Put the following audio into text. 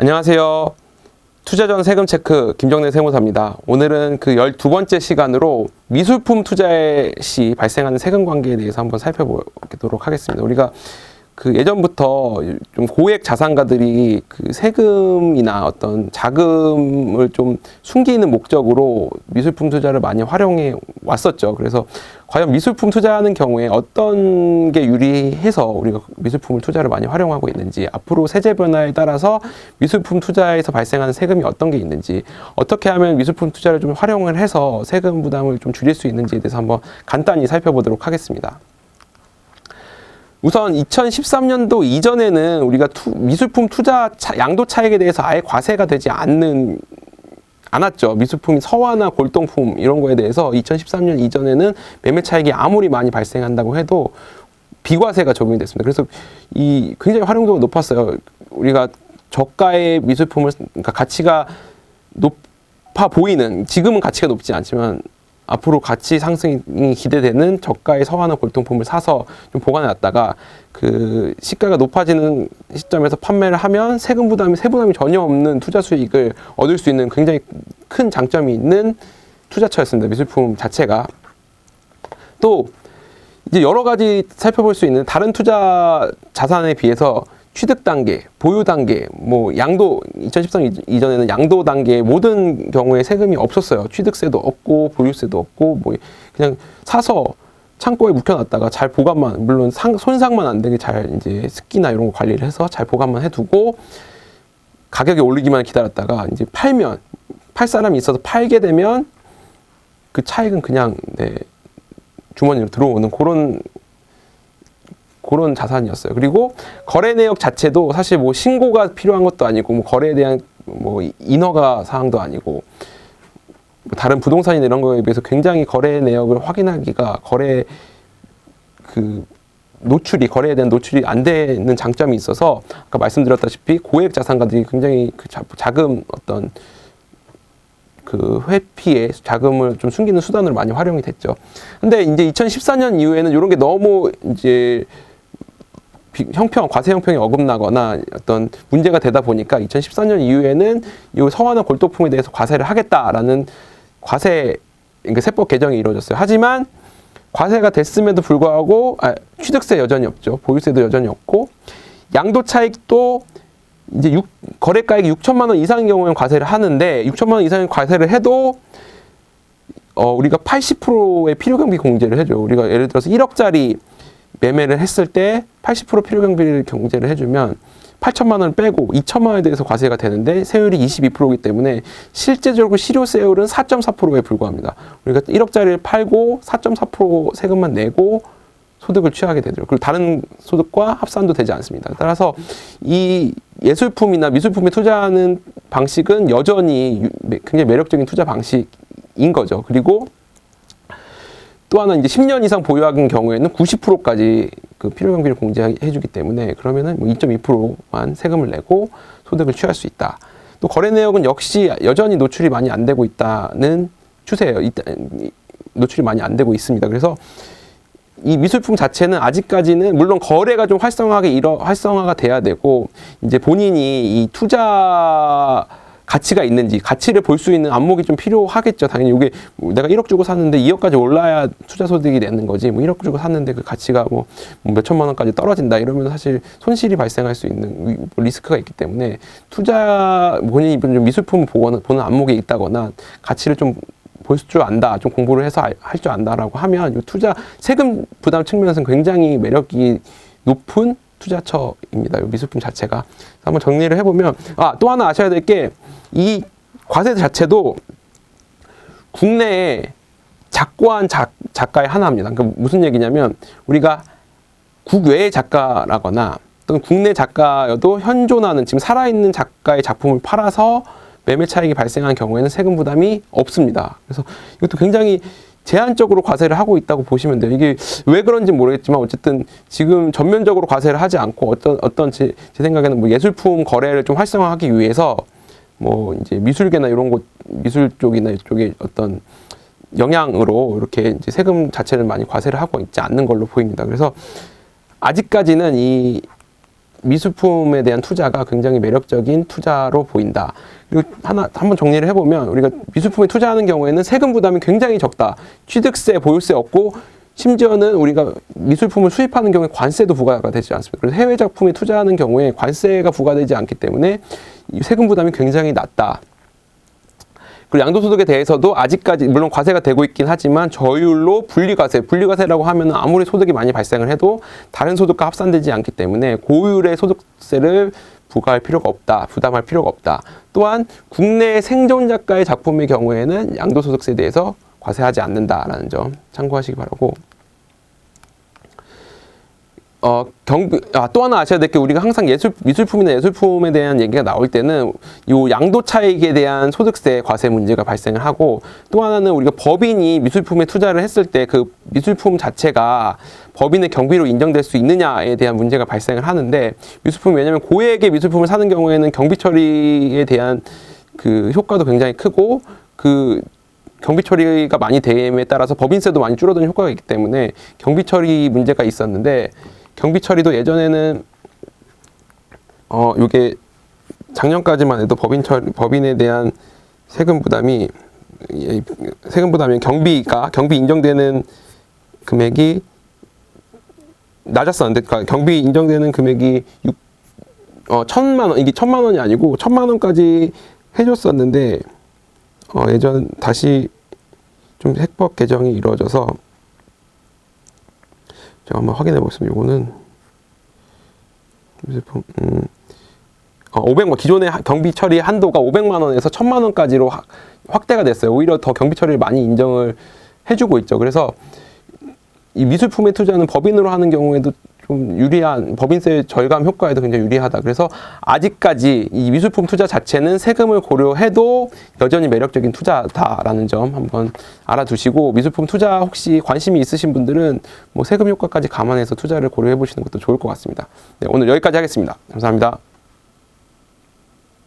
안녕하세요. 투자 전 세금 체크 김정래 세무사입니다. 오늘은 그 12번째 시간으로 미술품 투자 시 발생하는 세금 관계에 대해서 한번 살펴보도록 하겠습니다. 우리가 그 예전부터 좀 고액 자산가들이 그 세금이나 어떤 자금을 좀 숨기는 목적으로 미술품 투자를 많이 활용해 왔었죠. 그래서 과연 미술품 투자하는 경우에 어떤 게 유리해서 우리가 미술품을 투자를 많이 활용하고 있는지, 앞으로 세제 변화에 따라서 미술품 투자에서 발생하는 세금이 어떤 게 있는지, 어떻게 하면 미술품 투자를 좀 활용을 해서 세금 부담을 좀 줄일 수 있는지에 대해서 한번 간단히 살펴보도록 하겠습니다. 우선 2013년도 이전에는 우리가 미술품 투자 양도 차익에 대해서 아예 과세가 되지 않았죠. 미술품이 서화나 골동품 이런 거에 대해서 2013년 이전에는 매매 차익이 아무리 많이 발생한다고 해도 비과세가 적용이 됐습니다. 그래서 이 굉장히 활용도가 높았어요. 우리가 저가의 미술품을, 그러니까 가치가 높아 보이는, 지금은 가치가 높지 않지만 앞으로 가치 상승이 기대되는 저가의 서화나 골동품을 사서 좀 보관해 놨다가 그 시가가 높아지는 시점에서 판매를 하면 세부담이 전혀 없는 투자 수익을 얻을 수 있는 굉장히 큰 장점이 있는 투자처였습니다. 미술품 자체가. 또 이제 여러 가지 살펴볼 수 있는 다른 투자 자산에 비해서 취득 단계, 보유 단계, 뭐 양도, 2013년 이전에는 양도 단계의 모든 경우에 세금이 없었어요. 취득세도 없고 보유세도 없고, 뭐 그냥 사서 창고에 묵혀놨다가 잘 보관만, 물론 손상만 안 되게 잘 이제 습기나 이런 거 관리를 해서 잘 보관만 해두고 가격이 오르기만 기다렸다가 이제 팔면, 팔 사람이 있어서 팔게 되면 그 차익은 그냥 주머니로 들어오는 그런 자산이었어요. 그리고 거래 내역 자체도 사실 뭐 신고가 필요한 것도 아니고, 뭐 거래에 대한 뭐 인허가 사항도 아니고, 뭐 다른 부동산이나 이런 거에 비해서 굉장히 거래 내역을 확인하기가, 거래에 대한 노출이 안 되는 장점이 있어서 아까 말씀드렸다시피 고액 자산가들이 굉장히 그 자금 어떤 그 회피에 자금을 좀 숨기는 수단으로 많이 활용이 됐죠. 근데 이제 2014년 이후에는 이런 게 너무 이제 과세 형평이 어긋나거나 어떤 문제가 되다 보니까 2014년 이후에는 이 서화나 골동품에 대해서 과세를 하겠다라는 그러니까 세법 개정이 이루어졌어요. 하지만 과세가 됐음에도 불구하고 취득세 여전히 없죠. 보유세도 여전히 없고, 양도 차익도 이제 거래가액이 6천만 원 이상인 경우에는 과세를 하는데, 6천만 원 이상의 과세를 해도 우리가 80%의 필요경비 공제를 해줘요. 우리가 예를 들어서 1억짜리 매매를 했을 때 80% 필요경비를 경제를 해주면 8천만 원을 빼고 2천만 원에 대해서 과세가 되는데 세율이 22%이기 때문에 실제적으로 실효세율은 4.4%에 불과합니다. 우리가 1억짜리를 팔고 4.4% 세금만 내고 소득을 취하게 되더라고요. 그리고 다른 소득과 합산도 되지 않습니다. 따라서 이 예술품이나 미술품에 투자하는 방식은 여전히 굉장히 매력적인 투자 방식인 거죠. 그리고 또 하나, 이제 10년 이상 보유하는 경우에는 90%까지 그 필요경비를 공제해주기 때문에, 그러면은 뭐 2.2%만 세금을 내고 소득을 취할 수 있다. 또 거래 내역은 역시 여전히 노출이 많이 안 되고 있다는 추세예요. 노출이 많이 안 되고 있습니다. 그래서 이 미술품 자체는 아직까지는, 물론 거래가 좀 활성화가 돼야 되고, 이제 본인이 이 투자 가치가 있는지, 가치를 볼 수 있는 안목이 좀 필요하겠죠. 당연히 이게 내가 1억 주고 샀는데 2억까지 올라야 투자 소득이 되는 거지, 뭐 1억 주고 샀는데 그 가치가 뭐 몇 천만 원까지 떨어진다 이러면 사실 손실이 발생할 수 있는 리스크가 있기 때문에, 본인이 좀 미술품을 보는 안목이 있다거나 가치를 좀 볼 줄 안다, 좀 공부를 해서 할 줄 안다라고 하면, 이 투자 세금 부담 측면에서는 굉장히 매력이 높은 투자처입니다. 이 미술품 자체가. 한번 정리를 해보면, 또 하나 아셔야 될 게, 이 과세 자체도 국내에 작고한 작가의 하나입니다. 그러니까 무슨 얘기냐면, 우리가 국외의 작가라거나 또는 국내 작가여도 현존하는, 지금 살아있는 작가의 작품을 팔아서 매매 차익이 발생한 경우에는 세금 부담이 없습니다. 그래서 이것도 굉장히 제한적으로 과세를 하고 있다고 보시면 돼요. 이게 왜 그런지 모르겠지만 어쨌든 지금 전면적으로 과세를 하지 않고 제 생각에는 뭐 예술품 거래를 좀 활성화하기 위해서 뭐 이제 미술계나 이런 곳, 미술 쪽이나 이쪽에 어떤 영향으로 이렇게 이제 세금 자체를 많이 과세를 하고 있지 않는 걸로 보입니다. 그래서 아직까지는 이 미술품에 대한 투자가 굉장히 매력적인 투자로 보인다. 그리고 한번 정리를 해보면 우리가 미술품에 투자하는 경우에는 세금 부담이 굉장히 적다. 취득세, 보유세 없고 심지어는 우리가 미술품을 수입하는 경우에 관세도 부과가 되지 않습니다. 그래서 해외 작품에 투자하는 경우에 관세가 부과되지 않기 때문에 세금 부담이 굉장히 낮다. 그리고 양도소득에 대해서도 아직까지 물론 과세가 되고 있긴 하지만 저율로 분리과세라고 하면 아무리 소득이 많이 발생을 해도 다른 소득과 합산되지 않기 때문에 고율의 소득세를 부과할 필요가 없다, 부담할 필요가 없다. 또한 국내 생존 작가의 작품의 경우에는 양도소득세에 대해서 과세하지 않는다라는 점 참고하시기 바라고. 또 하나 아셔야 될 게 우리가 항상 미술품이나 예술품에 대한 얘기가 나올 때는 요 양도 차익에 대한 소득세 과세 문제가 발생을 하고 또 하나는 우리가 법인이 미술품에 투자를 했을 때 그 미술품 자체가 법인의 경비로 인정될 수 있느냐에 대한 문제가 발생을 하는데 왜냐면 고액의 미술품을 사는 경우에는 경비 처리에 대한 그 효과도 굉장히 크고 그 경비 처리가 많이 됨에 따라서 법인세도 많이 줄어드는 효과가 있기 때문에 경비 처리 문제가 있었는데 경비 처리도 예전에는 요게 작년까지만 해도 법인에 대한 세금 부담이 경비 인정되는 금액이 낮았었는데, 그러니까 경비 인정되는 금액이 1,000만 원, 이게 1,000만 원이 아니고 1,000만 원까지 해줬었는데 예전 다시 좀 세법 개정이 이루어져서 제가 한번 확인해 보겠습니다. 이거는 미술품 500만 기존의 경비 처리 한도가 500만 원에서 1,000만 원까지로 확대가 됐어요. 오히려 더 경비 처리를 많이 인정을 해주고 있죠. 그래서 이 미술품에 투자는 법인으로 하는 경우에도 좀 유리한, 법인세 절감 효과에도 굉장히 유리하다. 그래서 아직까지 이 미술품 투자 자체는 세금을 고려해도 여전히 매력적인 투자다라는 점 한번 알아두시고, 미술품 투자 혹시 관심이 있으신 분들은 뭐 세금 효과까지 감안해서 투자를 고려해 보시는 것도 좋을 것 같습니다. 네, 오늘 여기까지 하겠습니다. 감사합니다.